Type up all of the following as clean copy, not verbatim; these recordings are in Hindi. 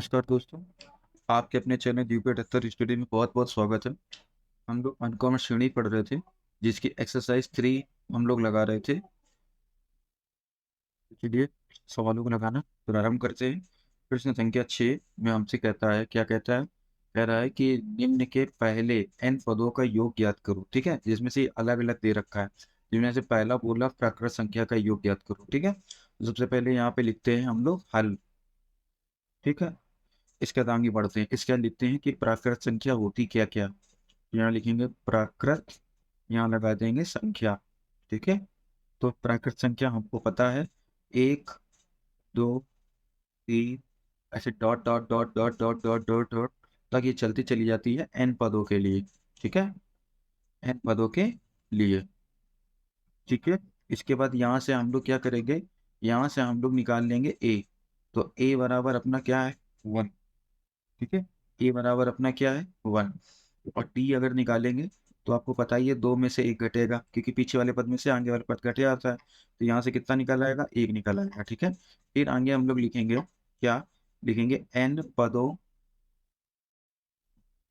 नमस्कार दोस्तों, आपके अपने चैनल यूपी 78 स्टडी में बहुत बहुत स्वागत है। हम लोग अनकॉमन श्रेणी पढ़ रहे थे, जिसकी एक्सरसाइज 3 हम लोग लगा रहे थे। चलिए सवालों को लगाना प्रारंभ करते हैं। प्रश्न संख्या 6 में हमसे कहता है, क्या कहता है? कह रहा है कि निम्न के पहले n पदों का योग ज्ञात करो। ठीक है, जिसमें से अलग अलग दे रखा है, जिनमें से पहला बोला प्राकृत संख्या का योग ज्ञात करो। ठीक है, तो सबसे पहले यहाँ पे लिखते हैं हम लोग हल। ठीक है, इसके बाद आगे बढ़ते हैं। इसके बाद लिखते हैं कि प्राकृत संख्या होती क्या क्या। यहाँ लिखेंगे प्राकृत, यहाँ लगा देंगे संख्या। ठीक है, तो प्राकृत संख्या हमको पता है 1 2 3, ऐसे dot dot dot dot dot dot dot dot तक ये चलती चली जाती है n पदों के लिए। ठीक है, n पदों के लिए। ठीक है, इसके बाद यहाँ से हम लोग क्या करेंगे, यहाँ से हम लोग निकाल लेंगे a। तो a बराबर अपना क्या है? 1। ठीक है, a बराबर अपना क्या है? 1। और t अगर निकालेंगे तो आपको पता ही है 2 में से 1 घटेगा, क्योंकि पीछे वाले पद में से आगे वाले पद घटे आता है। तो यहाँ से कितना निकल आएगा? 1 निकल आएगा। ठीक है, फिर आगे हम लोग लिखेंगे क्या? लिखेंगे n पदों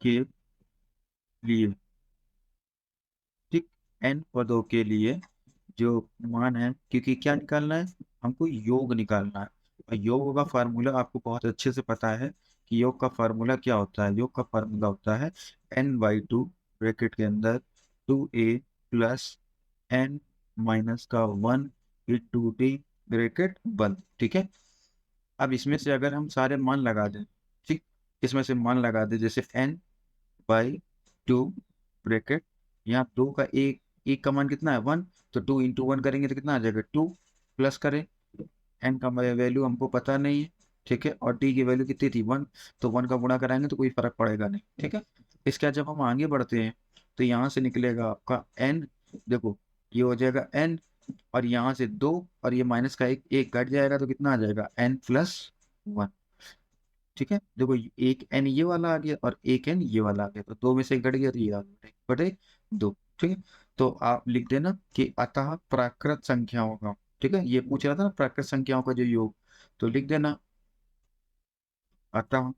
के लिए। ठीक, n पदों के लिए जो मान है, क्योंकि क्या निकालना है? हमको योग निकालना है। और योग का फार्मूला आपको बहुत अच्छे से पता है कि योग का फार्मूला क्या होता है। योग का फार्मूला होता है n/2 ब्रैकेट के अंदर 2a प्लस n-1 × ब्रैकेट बंद। ठीक है, अब इसमें से अगर हम सारे मान लगा दें, ठीक, इसमें से मान लगा दें, जैसे n/2 ब्रैकेट, यहाँ 2 का एक का मान कितना है? 1। तो 2 × 1 करेंगे तो कितना आ जाएगा? 2। प्लस करें, n का वैल्यू हमको पता नहीं है। ठीक है, और t की वैल्यू कितनी थी? 1। तो 1 का गुणा कराएंगे तो कोई फर्क पड़ेगा नहीं। ठीक है, इसके बाद जब हम आगे बढ़ते हैं तो यहाँ से निकलेगा आपका n। देखो, ये हो जाएगा n, और यहाँ से 2, और ये माइनस का एक एक घट जाएगा तो कितना आ जाएगा? n+1। ठीक है, देखो एक n ये वाला आ गया और एक n ये वाला आ गया, तो 2 में से एक घट गया तो ये आ गया बटे 2। ठीक है, तो आप लिख देना कि अतः प्राकृत संख्याओं का, ठीक है, ये पूछ रहा था ना प्राकृत संख्याओं का जो योग, तो लिख देना अतः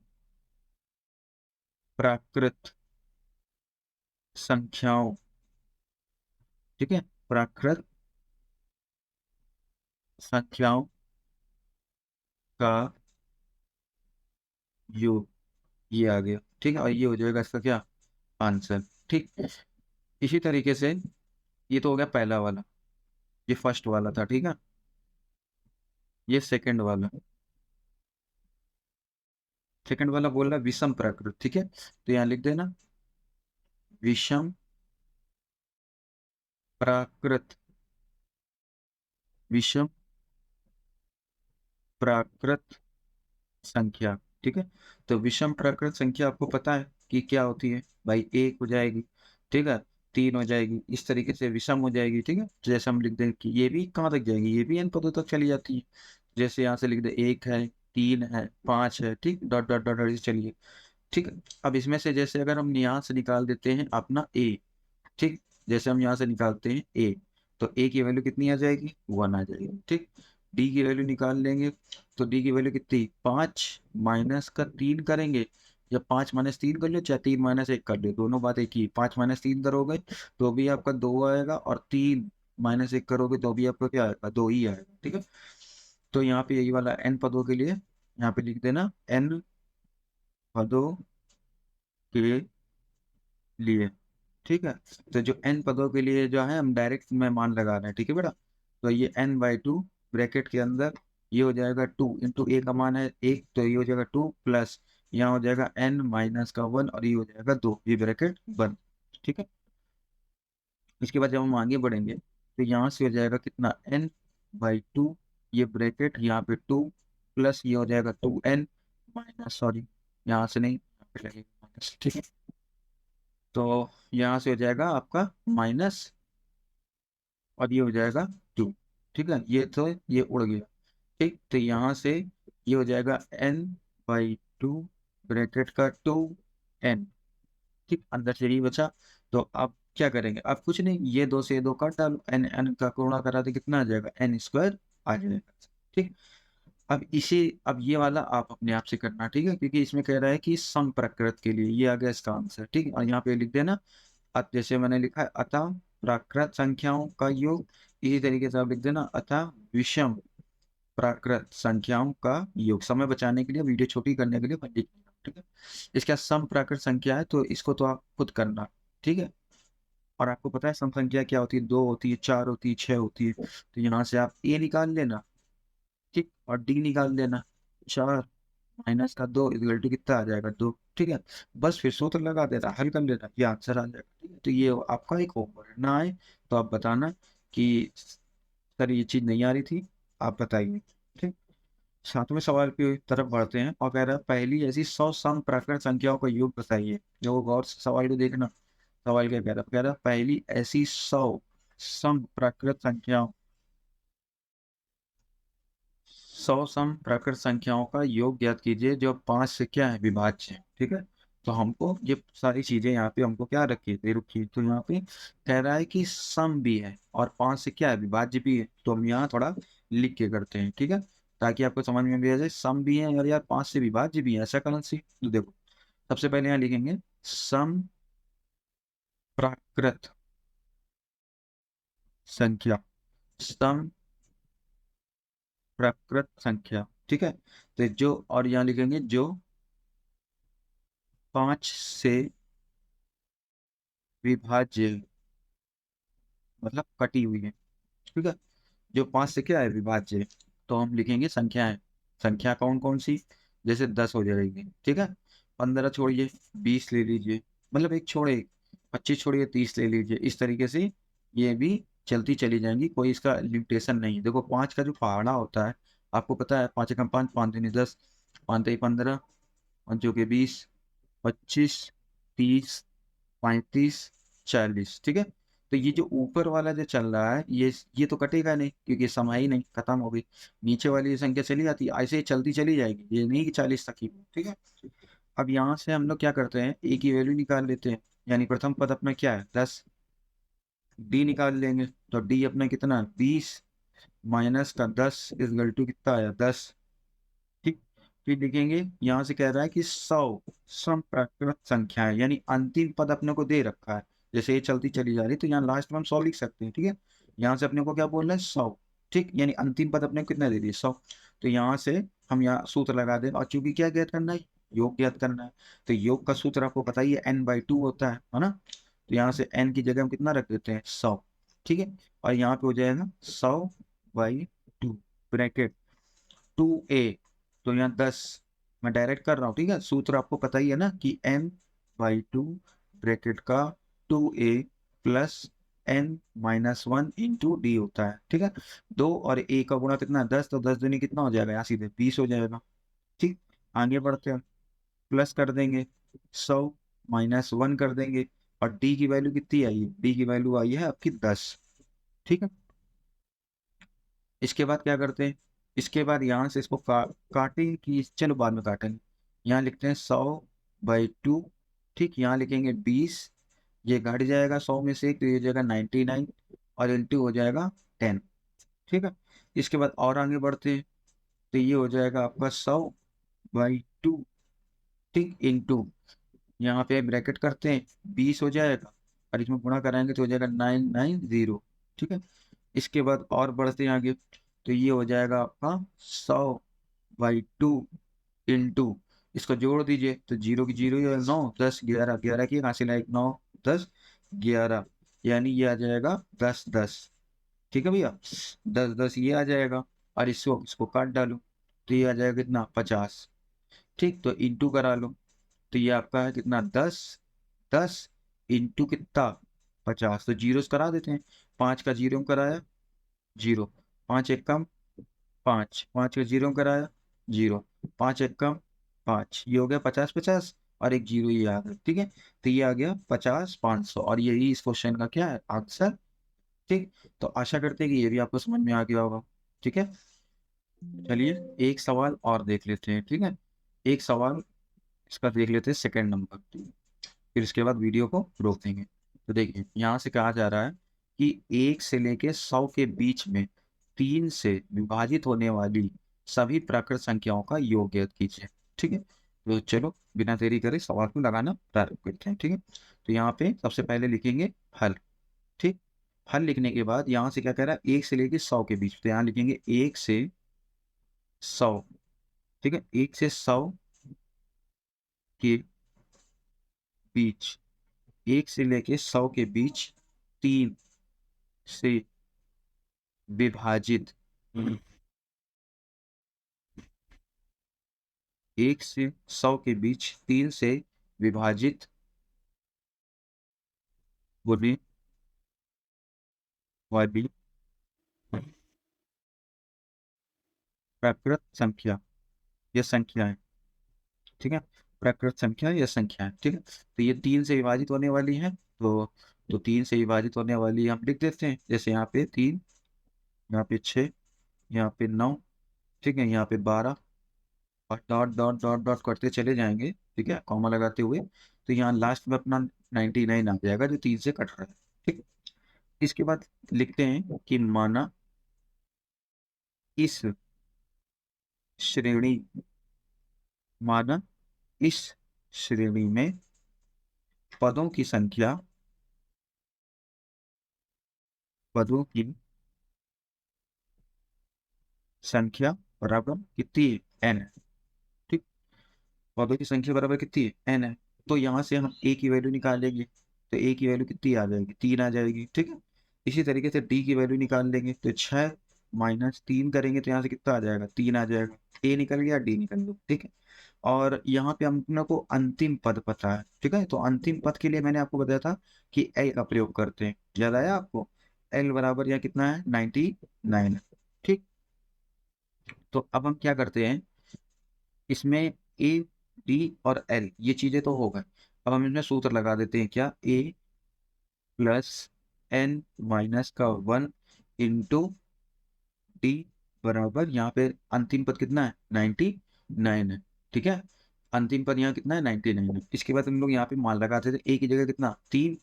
प्राकृत संख्याओं। ठीक है, प्राकृत संख्याओं का योग, ये आ गया। ठीक है, और ये हो जाएगा इसका क्या? आंसर। ठीक, इसी तरीके से ये तो हो गया पहला वाला, ये फर्स्ट वाला था। ठीक है, ये सेकंड वाला। सेकंड वाला बोल रहा है विषम प्राकृत। ठीक है, तो यहाँ लिख देना विषम प्राकृत। विषम प्राकृत संख्या। ठीक है, तो विषम प्राकृत संख्या आपको पता है कि क्या होती है भाई? 1 हो जाएगी, ठीक है, 3 हो जाएगी, इस तरीके से विषम हो जाएगी। ठीक है, तो जैसे हम लिख दें कि ये भी कहाँ तक जाएगी, ये भी n पदों तक चली जाती है। जैसे यहाँ से लिख दे 1 है, 3 है, 5 है, ठीक, डॉट डॉट डॉट डॉट चलिए। ठीक है, अब इसमें से जैसे अगर हम यहाँ से निकाल देते हैं अपना a, ठीक, जैसे हम यहाँ से निकालते हैं a, तो a की वैल्यू कितनी आ जाएगी? 1 आ जाएगी। ठीक, d की वैल्यू निकाल लेंगे, तो d की वैल्यू कितनी? 5 माइनस का 3 करेंगे, या 5 माइनस 3 कर लो, चाहे 3 माइनस 1 कर लो, दोनों बात एक ही। 5 माइनस 3 करोगे तो भी आपका 2 आएगा, और 3 माइनस 1 करोगे तो भी आपका क्या आएगा? 2 ही आएगा। ठीक है, तो यहाँ पे यही वाला n पदों के लिए यहाँ पे लिख देना n पदों के लिए। ठीक है, तो जो n पदों के लिए जो है हम डायरेक्ट में मान लगा रहे हैं। ठीक है बेटा, तो ये n/2 ब्रैकेट के अंदर ये हो जाएगा 2 × a का मान है 1, तो ये हो जाएगा 2 प्लस यहाँ हो जाएगा n-1, और ये हो जाएगा 2, ये ब्रैकेट बंद। ठीक है, इसके बाद जब हम आगे बढ़ेंगे तो यहाँ से हो जाएगा कितना? n/2, ये ब्रैकेट यहाँ पे 2 प्लस ये हो जाएगा 2n माइनस, सॉरी यहाँ से नहीं, यहाँ पे लगेगा माइनस। ठीक है, तो यहाँ से हो जाएगा आपका माइनस, और ये हो जाएगा 2। ठीक है, ये तो ये उड़ गया। ठीक, तो यहाँ से ये हो जाएगा n/2 ब्रैकेट का 2n। ठीक, अंदर से ये बचा, तो आप क्या करेंगे? आप कुछ नहीं, ये 2 से 2 काट डालो, n n का गुणा करा दे कितना आ जाएगा? n² आ जाएगा। ठीक, अब ये वाला आप अपने आप से करना, ठीक है, क्योंकि इसमें कह रहा है कि समप्रकृत के लिए, ये आ गया इसका आंसर, ठीक है। और यहाँ पे लिख देना जैसे मैंने लिखा है अतः प्राकृत संख्याओं का योग, इसी तरीके से आप लिख देना अतः विषम प्राकृत संख्याओं का योग। समय बचाने के लिए, वीडियो छोटी करने के लिए मैं लिख दिया, ठीक है। इसका सम प्राकृत संख्या है, तो इसको तो आप खुद करना, ठीक है। और आपको पता है सम संख्या क्या होती है? 2 होती है, 4 होती है, 6 होती है। तो यहाँ से आप ए निकाल लेना, ठीक, और डी निकाल देना। 4 माइनस का 2 इक्वल टू कितना आ जाएगा? 2, ठीक है। बस फिर सूत्र लगा देना, हल कर लेना, ये आंसर आ जाएगा, ठीक है। तो ये आपका एक होमवर्क है, ना आए तो आप बताना कि सर ये चीज नहीं आ रही थी, आप बताइए, ठीक। 7वें सवाल की तरफ बढ़ते हैं और कह रहा है पहली ऐसी 100 सम प्राकृत संख्याओं का योग बताइए। जो गौर से सवाल को देखना, सवाल क्या कह रहा है पहली ऐसी 100 सम प्राकृत संख्याओं, 100 सम प्राकृत संख्याओं का योग ज्ञात कीजिए जो 5 से क्या है? विभाज्य है, ठीक है। तो हमको ये सारी चीजें यहाँ पे हमको क्या रखी है? रुकिए, तो यहाँ पे कह रहा है कि सम भी है और 5 से क्या है? विभाज्य भी है। तो हम यहाँ थोड़ा लिख के करते हैं, ठीक है, ताकि आपको समझ में भी आ जाए सम भी है और यार 5 से विभाज्य भी है, ऐसा कौन सी। तो देखो, सबसे पहले यहाँ लिखेंगे सम प्राकृत संख्या, सम प्राकृत संख्या, ठीक है। तो जो, और यहाँ लिखेंगे जो 5 से विभाज्य, मतलब कटी हुई है, ठीक है। जो 5 से क्या है? विभाज्य है। तो हम लिखेंगे संख्याएं। संख्या कौन कौन सी? जैसे 10 हो जाएगी, ठीक है। 15 छोड़िए, 20 ले लीजिए, मतलब एक छोड़े 25 छोड़िए, 30 ले लीजिए। इस तरीके से ये भी चलती चली जाएंगी, कोई इसका लिमिटेशन नहीं है। देखो 5 का जो पहाड़ा होता है, आपको पता है 5 एकम 5, 5 दूनी 10, 5 तेई 15, 5 चौके 20, 25, 30, 35, 40, ठीक है। तो ये जो ऊपर वाला जो चल रहा है, ये तो कटेगा नहीं, क्योंकि समय ही नहीं, खत्म हो गई। नीचे वाली संख्या चली जाती है, ऐसे ही चलती चली जाएगी, ये नहीं कि 40 तक ही, ठीक है। अब यहाँ से हम लोग क्या करते हैं? ए की वैल्यू निकाल लेते हैं, यानी प्रथम पद अपना क्या है? 10। डी निकाल लेंगे, तो डी अपना कितना है? 20 माइनस का 10 इज इक्वल टू कितना आया? 10, ठीक। फिर लिखेंगे, यहाँ से कह रहा है कि 100 समप्राकृत संख्या है, यानी अंतिम पद अपने को दे रखा है। जैसे ये चलती चली जा रही है, तो यहाँ लास्ट में हम 100 लिख सकते हैं, ठीक है। यहाँ से अपने को क्या बोलना है? 100, ठीक, यानी अंतिम पद अपने को कितना दे दिए? 100। तो यहाँ से हम यहाँ सूत्र लगा दें, और चूंकि क्या ज्ञात करना है? योग ज्ञात करना है। तो योग का सूत्र आपको पता ही है, n/2 होता है ना। तो यहाँ से n की जगह हम कितना रख देते हैं? 100, ठीक है। और यहाँ पे हो जाएगा 100/2 ब्रैकेट 2a, तो यहाँ 10 मैं डायरेक्ट कर रहा हूँ, ठीक है। सूत्र आपको पता ही है ना कि n/2 ब्रैकेट का 2a plus n-1 into D होता है, ठीक है। 2 और a का गुणा कितना है? 10, तो 10 दूनी कितना हो जाएगा? यहाँ सीधे 20 हो जाएगा, ठीक। आगे बढ़ते हैं, प्लस कर देंगे, 100-1 कर देंगे, और डी की वैल्यू कितनी आई है? डी की वैल्यू आई है आपकी 10, ठीक है। इसके बाद क्या करते हैं? इसके बाद यहाँ से इसको काटें कि चलो बाद में काटेंगे। यहाँ लिखते हैं 100/2, ठीक। यहाँ लिखेंगे 20, ये घट जाएगा 100 में से, तो ये हो जाएगा 99, और इंटू हो जाएगा 10, ठीक है। इसके बाद और आगे बढ़ते हैं, तो ये हो जाएगा आपका 100/2, ठीक, इंटू, यहाँ पे ब्रैकेट करते हैं, 20 हो जाएगा, और इसमें गुणा कराएंगे तो हो जाएगा 990, ठीक है। इसके बाद और बढ़ते हैं आगे, तो ये हो जाएगा आपका 100/2 इंटू, इसको जोड़ दीजिए तो जीरो की जीरो, 9, 10, 11, 11 की कहाँ से लाए? 9, 10, 11, यानी ये आ जाएगा 10, 10, ठीक है भैया। 10, 10 ये आ जाएगा, और इसको काट डालो, तो ये आ जाएगा कितना? 50, ठीक। तो इंटू करा लो, तो ये आपका है कितना? 10, 10 इंटू कितना? 50, तो जीरो करा देते हैं। 5 का जीरो कराया, जीरो, 5 एक कम 5, 5 का जीरो कराया, जीरो, 5 एक कम 5, ये हो गया 50, 50, और एक जीरो ये आ गया, ठीक है। तो ये आ गया 50, 500, और यही इस क्वेश्चन का क्या है? आंसर, ठीक। तो आशा करते हैं कि ये भी आपको समझ में आ गया होगा, ठीक है। चलिए एक सवाल और देख लेते हैं, ठीक है। एक सवाल इसका देख लेते हैं, सेकंड नंबर, फिर इसके बाद वीडियो को रोक देंगे। तो देखिए यहाँ से कहा जा रहा है कि 1 से लेके 100 के बीच में 3 से विभाजित होने वाली सभी प्राकृत संख्याओं का योग ज्ञात कीजिए। ठीक है, तो चलो बिना देरी करे सवाल को लगाना प्रारंभ करते हैं। ठीक है, तो यहाँ पे सबसे पहले लिखेंगे हल। ठीक, हल लिखने के बाद यहाँ से क्या कह रहा है, 1 से लेके 100 के बीच, तो यहाँ लिखेंगे 1 से 100। ठीक है, 1 से 100 के बीच, 1 से लेके 100 के बीच 3 से विभाजित, 1 से 100 के बीच 3 से विभाजित होने वाली प्राकृत संख्या या संख्याएं। ठीक है, प्राकृत संख्या या संख्याएं। ठीक है, तो ये 3 से विभाजित होने वाली है, तो 3 से विभाजित होने वाली हम लिख देते हैं। जैसे यहाँ पे 3, यहाँ पे 6, यहाँ पे 9, ठीक है, यहाँ पे 12, और डॉट डॉट डॉट डॉट करते चले जाएंगे। ठीक है, कॉमा लगाते हुए, तो यहाँ लास्ट में अपना 99 आ जाएगा जो 3 से कट रहा है। ठीक, इसके बाद लिखते हैं कि माना इस श्रेणी, माना इस श्रेणी में पदों की संख्या, पदों की संख्या बराबर कितनी है, n है। ठीक, पदों की संख्या बराबर कितनी है, n है। तो यहाँ से हम a की वैल्यू निकालेंगे, तो a की वैल्यू कितनी आ जाएगी, 3 आ जाएगी। ठीक है, इसी तरीके से d की वैल्यू निकाल लेंगे, तो 6 माइनस 3 करेंगे तो यहाँ से कितना आ जाएगा, 3 आ जाएगा। a निकल गया, d निकल गया। ठीक है, और यहाँ पे हम अपने को अंतिम पद पता है। ठीक है, तो अंतिम पद के लिए मैंने आपको बताया था कि एल का प्रयोग करते हैं, याद आया आपको। एल बराबर यहाँ कितना है, 99। ठीक, तो अब हम क्या करते हैं, इसमें ए, डी और एल ये चीजें तो हो गए। अब हम इसमें सूत्र लगा देते हैं, क्या, ए प्लस एन माइनस का 1 इंटू डी बराबर, यहाँ पे अंतिम पद कितना है, 99 है। ठीक है, अंतिम पद यहाँ कितना है, 99 है। इसके बाद हम लोग यहाँ पे मान लगाते थे, ए की जगह कितना, 3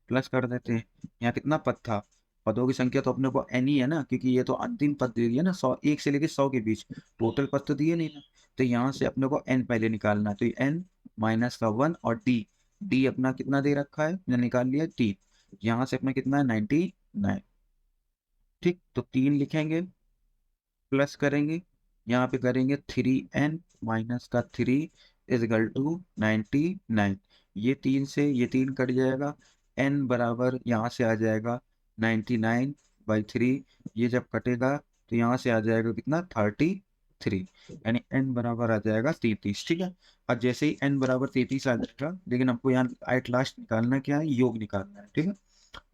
प्लस कर देते हैं। यहाँ कितना पद था, पदों की संख्या तो अपने को एन ही है ना, क्योंकि ये तो अंतिम पद दे दिया ना, 100, 1 से लेके 100 के बीच, टोटल पद तो दिए नहीं ना। तो यहाँ से अपने को एन पहले निकालना है, तो एन माइनस का 1, और डी, डी अपना कितना दे रखा है, मैंने निकाल लिया 3। यहाँ से अपना कितना है, 99। ठीक, तो 3 लिखेंगे, प्लस करेंगे, यहाँ पे करेंगे 3n माइनस का 3 इजगल टू 99। ये 3 से ये 3 कट जाएगा, n बराबर यहाँ से आ जाएगा 99/3। ये जब कटेगा तो यहाँ से आ जाएगा कितना, 33, यानी n बराबर आ जाएगा 33। ठीक है, और जैसे ही n बराबर 33 आ जाएगा, लेकिन हमको यहाँ एट लास्ट निकालना क्या है, योग निकालना है। ठीक है,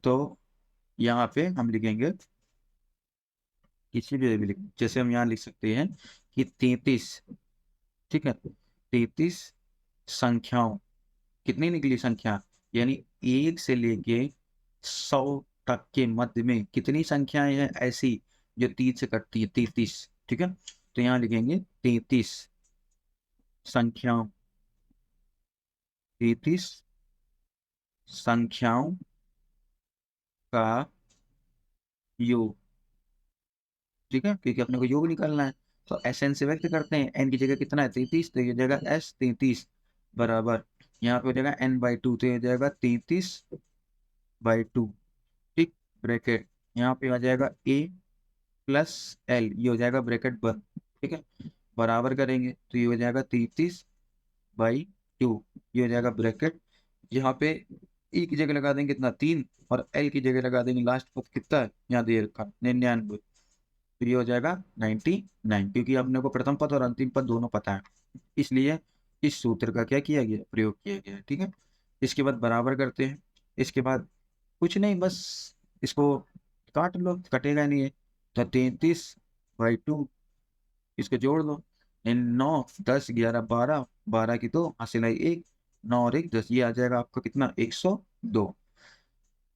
तो यहाँ पे हम लिखेंगे किसी भी जैसे हम यहाँ लिख सकते हैं कि 33। ठीक है, 33 संख्याओं, कितनी निकली संख्या, यानी 1 से लेके 100 तक के मध्य में कितनी संख्याएं हैं ऐसी जो 3 से कटती है, 33। ठीक है, तो यहाँ लिखेंगे 33 संख्याओं, 33 संख्याओं का योग। ठीक है, क्योंकि अपने को योग निकालना है, तो एस एन से व्यक्त करते हैं। एन की जगह कितना है, 33, तो ये जगह एस 33 बराबर, यहाँ पे हो जाएगा n/2, तो ये हो जाएगा 33/2। ठीक, ब्रैकेट, यहाँ पे आ जाएगा a प्लस एल, ये हो जाएगा ब्रैकेट बंद। ठीक है, बराबर करेंगे तो ये हो जाएगा 33/2, ये हो जाएगा ब्रैकेट। यहाँ पे e की जगह लगा देंगे कितना, 3, और l की जगह लगा देंगे लास्ट पद कितना है, यहाँ दे रखा 99, तो ये हो जाएगा 99, क्योंकि अपने को प्रथम पद और अंतिम पद दोनों पता है, इसलिए इस सूत्र का क्या किया गया, प्रयोग किया गया। ठीक है, इसके बाद बराबर करते हैं। इसके बाद कुछ नहीं, बस इसको काट लो, कटेगा नहीं है, तो 33/2, इसको जोड़ लो। 9, 10, 11, 12, 12 की 2, हासिल आई 1, 9 और 1 10, ये आ जाएगा आपका कितना, 102।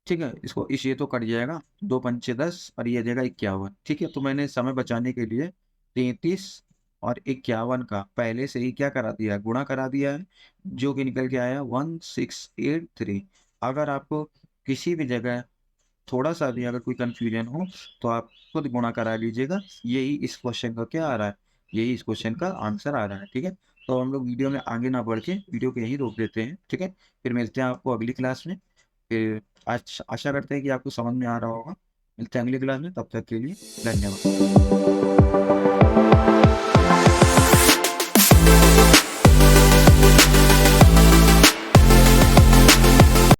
ठीक है, इसको इस ये तो कट जाएगा, 2×5 = 10, और ये आ जाएगा 51। ठीक है, तो मैंने समय बचाने के लिए 33 और 51 का पहले से ही क्या करा दिया है, गुणा करा दिया है, जो कि निकल के आया 1683। अगर आपको किसी भी जगह थोड़ा सा भी अगर कोई कंफ्यूजन हो, तो आप खुद गुणा करा लीजिएगा, यही इस क्वेश्चन का क्या आ रहा है, यही इस क्वेश्चन का आंसर आ रहा है, ठीक है? तो हम लोग वीडियो में आगे ना बढ़ के वीडियो को यहीं रोक देते हैं, ठीक है? फिर मिलते हैं आपको अगली क्लास में। फिर आशा करते हैं कि आपको समझ में आ रहा होगा। मिलते हैं अगली क्लास में, तब तक के लिए धन्यवाद।